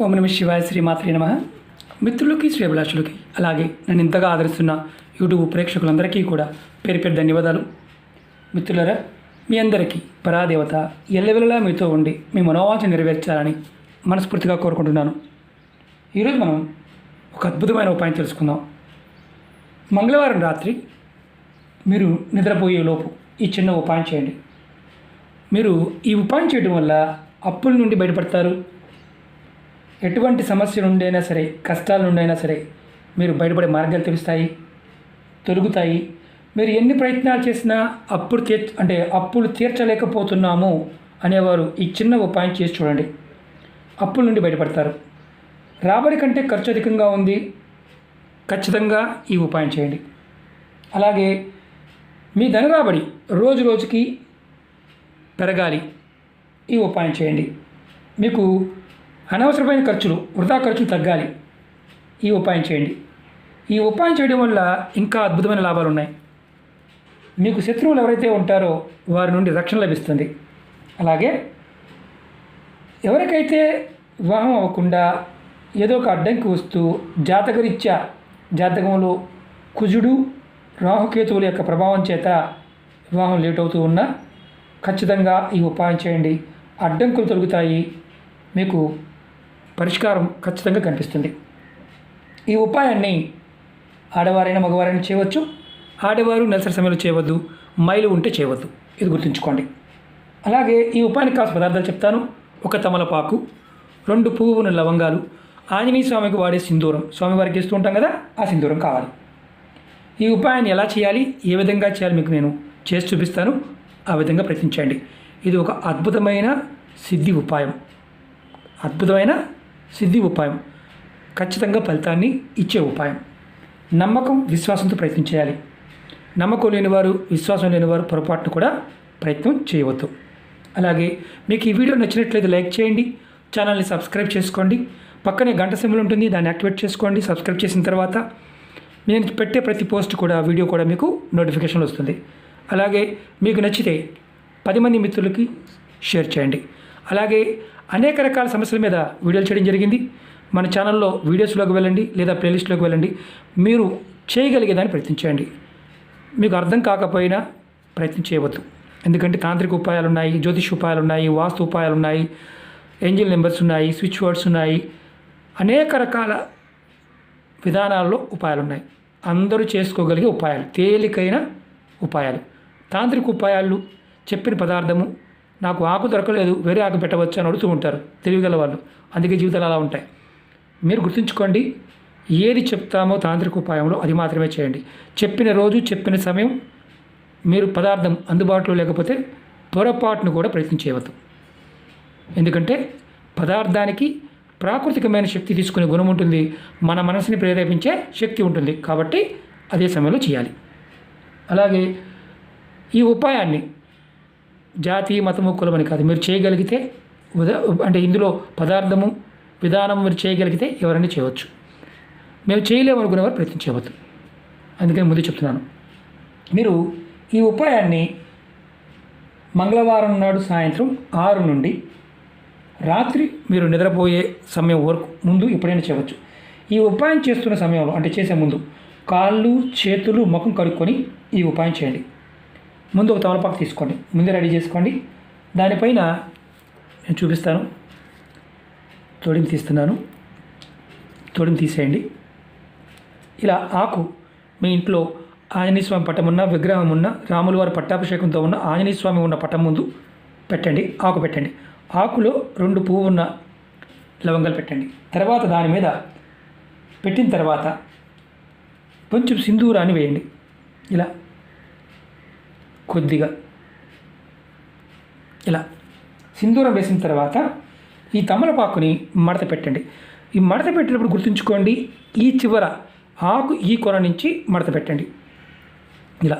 ఓం నమ శివాయ శ్రీమాత్రే నమః. మిత్రులకి శ్రేభిలాషులకి అలాగే నన్ను ఇంతగా ఆదరిస్తున్న యూట్యూబ్ ప్రేక్షకులందరికీ కూడా పేరు పేరు ధన్యవాదాలు. మిత్రులరా, మీ అందరికీ పరాదేవత ఎల్లవెల్లలా మీతో ఉండి మీ మనోవాంఛ నెరవేర్చాలని మనస్ఫూర్తిగా కోరుకుంటున్నాను. ఈరోజు మనం ఒక అద్భుతమైన ఉపాయం తెలుసుకుందాం. మంగళవారం రాత్రి మీరు నిద్రపోయే లోపు ఈ చిన్న ఉపాయం చేయండి. మీరు ఈ ఉపాయం చేయడం వల్ల అప్పుల నుండి బయటపడతారు. ఎటువంటి సమస్య నుండి అయినా సరే, కష్టాల నుండి అయినా సరే మీరు బయటపడే మార్గాలు తెలుస్తాయి, తొలుగుతాయి. మీరు ఎన్ని ప్రయత్నాలు చేసినా అప్పులు తీర్చలేకపోతున్నాము అనేవారు ఈ చిన్న ఉపాయం చేసి చూడండి. అప్పుల నుండి బయటపడతారు. రాబడి కంటే ఖర్చు అధికంగా ఉంది, ఖచ్చితంగా ఈ ఉపాయం చేయండి. అలాగే మీ ధన రాబడి రోజు రోజుకి పెరగాలి, ఈ ఉపాయం చేయండి. మీకు అనవసరమైన ఖర్చులు, వృధా ఖర్చులు తగ్గాలి, ఈ ఉపాయం చేయండి. ఈ ఉపాయం చేయడం వల్ల ఇంకా అద్భుతమైన లాభాలు ఉన్నాయి. మీకు శత్రువులు ఎవరైతే ఉంటారో వారి నుండి రక్షణ లభిస్తుంది. అలాగే ఎవరికైతే వివాహం అవ్వకుండా ఏదో ఒక అడ్డంకి వస్తూ జాతకరీత్యా జాతకంలో కుజుడు రాహుకేతువుల యొక్క ప్రభావం చేత వివాహం లేట్ అవుతూ ఉన్నా ఖచ్చితంగా ఈ ఉపాయం చేయండి. అడ్డంకులు తొలుగుతాయి, మీకు పరిష్కారం ఖచ్చితంగా కనిపిస్తుంది. ఈ ఉపాయాన్ని ఆడవారైనా మగవారైనా చేయవచ్చు. ఆడవారు నెలసరి సమయంలో చేయవద్దు, మైలు ఉంటే చేయవద్దు, ఇది గుర్తుంచుకోండి. అలాగే ఈ ఉపాయానికి కావాల్సిన పదార్థాలు చెప్తాను. ఒక తమలపాకు, 2 పువ్వున లవంగాలు, ఆంజనేయ స్వామికి వాడే సింధూరం, స్వామివారికి ఇస్తూ ఉంటాం కదా, ఆ సింధూరం కావాలి. ఈ ఉపాయాన్ని ఎలా చేయాలి, ఏ విధంగా చేయాలి మీకు నేను చేసి చూపిస్తాను. ఆ విధంగా ప్రయత్నించండి. ఇది ఒక అద్భుతమైన సిద్ధి ఉపాయం, ఖచ్చితంగా ఫలితాన్ని ఇచ్చే ఉపాయం. నమ్మకం, విశ్వాసంతో ప్రయత్నం చేయాలి. నమ్మకం లేనివారు, విశ్వాసం లేనివారు పొరపాటును కూడా ప్రయత్నం చేయవద్దు. అలాగే మీకు ఈ వీడియో నచ్చినట్లయితే లైక్ చేయండి, ఛానల్ని సబ్స్క్రైబ్ చేసుకోండి. పక్కనే గంట సింబల్ ఉంటుంది, దాన్ని యాక్టివేట్ చేసుకోండి. సబ్స్క్రైబ్ చేసిన తర్వాత నేను పెట్టే ప్రతి పోస్ట్ కూడా, వీడియో కూడా మీకు నోటిఫికేషన్ వస్తుంది. అలాగే మీకు నచ్చితే 10 మంది మిత్రులకి షేర్ చేయండి. అలాగే అనేక రకాల సమస్యల మీద వీడియోలు చేయడం జరిగింది. మన ఛానల్లో వీడియోస్లోకి వెళ్ళండి, లేదా ప్లేలిస్ట్లోకి వెళ్ళండి. మీరు చేయగలిగేదాన్ని ప్రయత్నించండి. మీకు అర్థం కాకపోయినా ప్రయత్నం చేయవద్దు. ఎందుకంటే తాంత్రిక ఉపాయాలు ఉన్నాయి, జ్యోతిష్ ఉపాయాలు ఉన్నాయి, వాస్తు ఉపాయాలు ఉన్నాయి, ఏంజిల్ నెంబర్స్ ఉన్నాయి, స్విచ్ వర్డ్స్ ఉన్నాయి, అనేక రకాల విధానాల్లో ఉపాయాలు ఉన్నాయి. అందరూ చేసుకోగలిగే ఉపాయాలు, తేలికైన ఉపాయాలు. తాంత్రిక ఉపాయాలు చెప్పిన పదార్థము, నాకు ఆకు దొరకలేదు, వేరే ఆకు పెట్టవచ్చు అని అడుగుతూ ఉంటారు తెలివిగల వాళ్ళు. అందుకే జీవితాలు అలా ఉంటాయి. మీరు గుర్తుంచుకోండి, ఏది చెప్తామో తాంత్రిక ఉపాయంలో అది మాత్రమే చేయండి. చెప్పిన రోజు, చెప్పిన సమయం మీరు పదార్థం అందుబాటులో లేకపోతే పొరపాటును కూడా ప్రయత్నం చేయవద్దు. ఎందుకంటే పదార్థానికి ప్రాకృతికమైన శక్తి తీసుకునే గుణం ఉంటుంది, మన మనసుని ప్రేరేపించే శక్తి ఉంటుంది. కాబట్టి అదే సమయంలో చేయాలి. అలాగే ఈ ఉపాయాన్ని జాతి, మతము, కులమని కాదు, మీరు చేయగలిగితే అంటే ఇందులో పదార్థము, విధానం మీరు చేయగలిగితే ఎవరైనా చేయవచ్చు. మేము చేయలేమనుకునేవారు ప్రయత్నం చేయవద్దు. అందుకని ముందు చెప్తున్నాను. మీరు ఈ ఉపాయాన్ని మంగళవారం నాడు సాయంత్రం 6 నుండి రాత్రి మీరు నిద్రపోయే సమయం వరకు ముందు ఎప్పుడైనా చేయవచ్చు. ఈ ఉపాయం చేస్తున్న సమయంలో, అంటే చేసే ముందు కాళ్ళు, చేతులు, ముఖం కడుక్కొని ఈ ఉపాయం చేయండి. ముందు ఒక తమలపాకు తీసుకోండి, ముందే రెడీ చేసుకోండి. దానిపైన నేను చూపిస్తాను, తొడిమి తీస్తున్నాను. తొడిమి తీసేయండి. ఇలా ఆకు మీ ఇంట్లో ఆంజనేయ స్వామి పటం ఉన్న, విగ్రహం ఉన్న, రాముల వారి పట్టాభిషేకంతో ఉన్న ఆంజనేయ స్వామి ఉన్న పటం ముందు పెట్టండి. ఆకు పెట్టండి. ఆకులో 2 పువ్వు ఉన్న లవంగాలు పెట్టండి. తర్వాత దాని మీద పెట్టిన తర్వాత కొంచెం సింధూరాన్ని వేయండి. ఇలా కొద్దిగా ఇలా సింధూరం వేసిన తర్వాత ఈ తమలపాకుని మడత పెట్టండి. ఈ మడత పెట్టినప్పుడు గుర్తుంచుకోండి, ఈ చివర ఆకు ఈ కొన నుంచి మడత పెట్టండి. ఇలా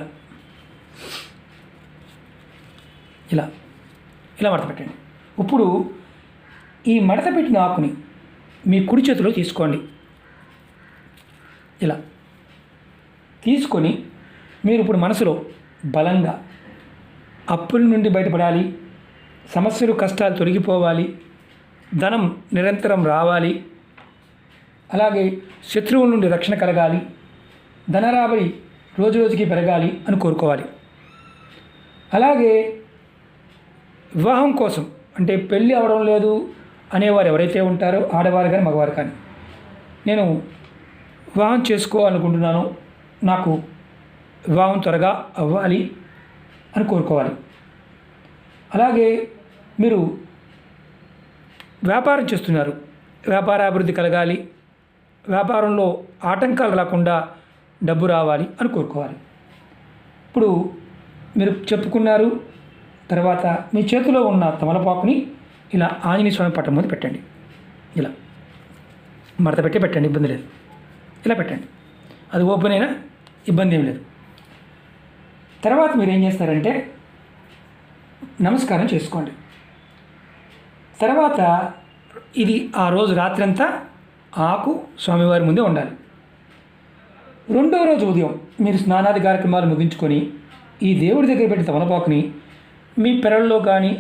ఇలా ఇలా మడత పెట్టండి. ఇప్పుడు ఈ మడత పెట్టిన ఆకుని మీ కుడి చేతిలో తీసుకోండి. ఇలా తీసుకొని మీరు ఇప్పుడు మనసులో బలంగా అప్పుల నుండి బయటపడాలి, సమస్యలు, కష్టాలు తొలగిపోవాలి, ధనం నిరంతరం రావాలి, అలాగే శత్రువుల నుండి రక్షణ కలగాలి, ధనరాబడి రోజు రోజుకి పెరగాలి అని కోరుకోవాలి. అలాగే వివాహం కోసం అంటే పెళ్ళి అవడం లేదు అనేవారు ఎవరైతే ఉంటారో ఆడవారు కానీ మగవారు కానీ, నేను వివాహం చేసుకోవాలనుకుంటున్నాను, నాకు వివాహం త్వరగా అవ్వాలి అని కోరుకోవాలి. అలాగే మీరు వ్యాపారం చేస్తున్నారు, వ్యాపారాభివృద్ధి కలగాలి, వ్యాపారంలో ఆటంకాలు రాకుండా డబ్బు రావాలి అని కోరుకోవాలి. ఇప్పుడు మీరు చెప్పుకున్నారు. తర్వాత మీ చేతిలో ఉన్న తమలపాకుని ఇలా ఆంజనేయ స్వామి పట్టం మీద పెట్టండి. ఇలా మడత పెట్టి పెట్టండి, ఇబ్బంది లేదు. ఇలా పెట్టండి, అది ఓపెన్ అయినా ఇబ్బంది ఏం లేదు. తర్వాత మీరు ఏం చేస్తారంటే నమస్కారం చేసుకోండి. తర్వాత ఇది ఆ రోజు రాత్రంతా ఆకు స్వామివారి ముందే ఉండాలి. రెండవ రోజు ఉదయం మీరు స్నానాది కార్యక్రమాలు ముగించుకొని ఈ దేవుడి దగ్గర పెట్టిన తమలపాకుని మీ పెరల్లో కానీ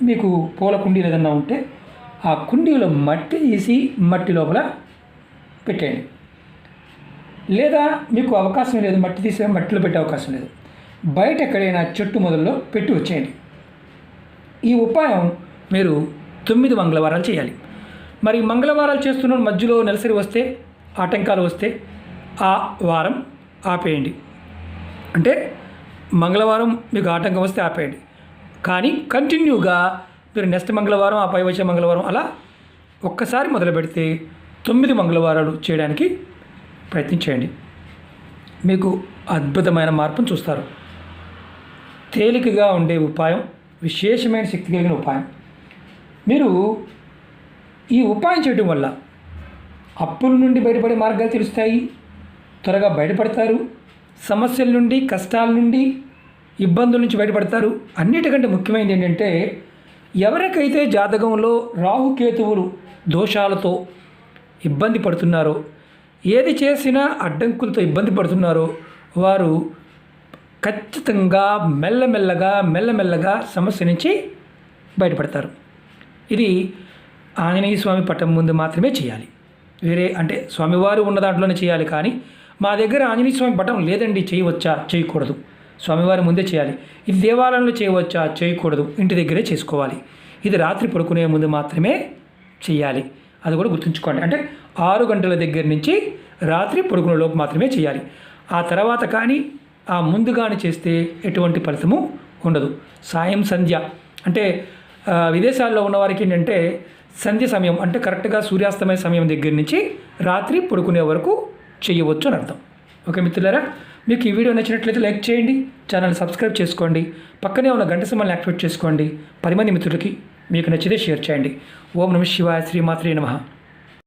మీకు పూల కుండీలు ఏదన్నా ఉంటే ఆ కుండీలో మట్టి తీసి మట్టి లోపల పెట్టేయండి. లేదా మీకు అవకాశం లేదు, మట్టి తీసే మట్టిలో పెట్టే అవకాశం లేదు, బయట ఎక్కడైనా చెట్టు మొదల్లో పెట్టి వచ్చేయండి. ఈ ఉపాయం మీరు 9 మంగళవారాలు చేయాలి. మరి మంగళవారాలు చేస్తున్న మధ్యలో నెలసరి వస్తే, ఆటంకాలు వస్తే ఆ వారం ఆపేయండి. అంటే మంగళవారం మీకు ఆటంకం వస్తే ఆపేయండి, కానీ కంటిన్యూగా మీరు నెక్స్ట్ మంగళవారం, ఆ పై వచ్చే మంగళవారం అలా ఒక్కసారి మొదలు పెడితే 9 మంగళవారాలు చేయడానికి ప్రయత్నించేయండి. మీకు అద్భుతమైన మార్పును చూస్తారు. తేలికగా ఉండే ఉపాయం, విశేషమైన శక్తి కలిగిన ఉపాయం. మీరు ఈ ఉపాయం చేయడం వల్ల అప్పుల నుండి బయటపడే మార్గాలు తెలుస్తాయి, త్వరగా బయటపడతారు, సమస్యల నుండి, కష్టాల నుండి, ఇబ్బందుల నుంచి బయటపడతారు. అన్నిటికంటే ముఖ్యమైనది ఏంటంటే ఎవరికైతే జాతకంలో రాహుకేతువులు దోషాలతో ఇబ్బంది పడుతున్నారో, ఏది చేసినా అడ్డంకులతో ఇబ్బంది పడుతున్నారో వారు ఖచ్చితంగా మెల్లమెల్లగా సమస్య నుంచి బయటపడతారు. ఇది ఆంజనేయ స్వామి పట్టం ముందు మాత్రమే చేయాలి. వేరే అంటే స్వామివారు ఉన్న దాంట్లోనే చేయాలి. కానీ మా దగ్గర ఆంజనేయ స్వామి పట్టం లేదండి, చేయవచ్చా? చేయకూడదు. స్వామివారి ముందే చేయాలి. ఇది దేవాలయంలో చేయవచ్చా? చేయకూడదు, ఇంటి దగ్గరే చేసుకోవాలి. ఇది రాత్రి పడుకునే ముందు మాత్రమే చేయాలి. అది కూడా గుర్తుంచుకోండి. అంటే 6 గంటల దగ్గర నుంచి రాత్రి పడుకునే లోపు మాత్రమే చేయాలి. ఆ తర్వాత కానీ ఆ ముందు కానీ చేస్తే ఎటువంటి ఫలితము ఉండదు. సాయం సంధ్య అంటే విదేశాల్లో ఉన్నవారికి ఏంటంటే సంధ్య సమయం అంటే కరెక్ట్గా సూర్యాస్తమయ సమయం దగ్గర నుంచి రాత్రి పడుకునే వరకు చేయవచ్చు అని అర్థం. ఓకే మిత్రులారా, మీకు ఈ వీడియో నచ్చినట్లయితే లైక్ చేయండి, ఛానల్ సబ్స్క్రైబ్ చేసుకోండి, పక్కనే ఉన్న గంట సింబల్ని యాక్టివేట్ చేసుకోండి, 10 మంది మిత్రులకి మీకు నచ్చితే షేర్ చేయండి. ఓం నమః శివాయ, శ్రీమాత్రే నమః.